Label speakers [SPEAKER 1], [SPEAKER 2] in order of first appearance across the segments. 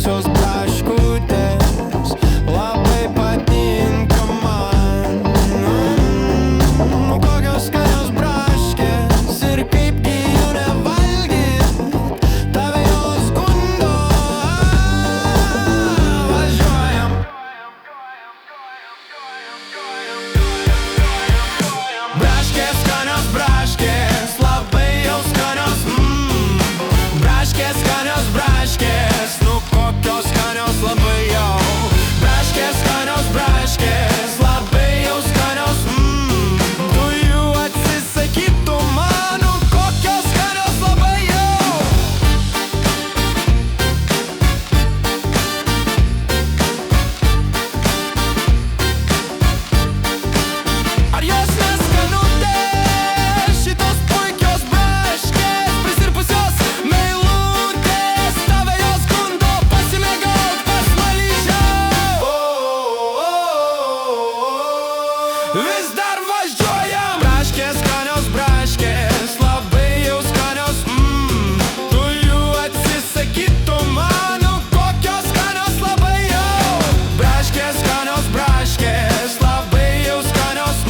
[SPEAKER 1] skaniausios braškutės labai patinka man. Kokios skanios braškės ir kaipgi jų nevalgyt, tave jos gundo. Važiuojam. Braškės, skanios braškės, labai jau skanios. Braškės, skanios braškės, nu kokios skanios labai jau. Braškės, skanios braškės, labai jau skanios. Tu jų atsisakytum man, nu kokios skanios labai jau. Ar jos neskanutės, šitos puikios braškės, prisirpusios meilutės, tave jos gundo pasimėgaut pas malyžiau. Vis dar važiuojam. Braškės, skanios braškės, labai jau skanios. Tu jų atsisakytum man, nu kokios skanios labai jau. Braškės, skanios braškės, labai jau skanios.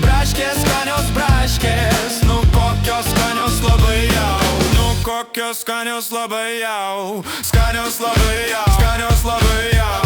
[SPEAKER 1] Braškės, skanios braškės, nu kokios skanios labai jau. Nu kokios skanios labai jau. Skanios labai jau. Skanios labai jau.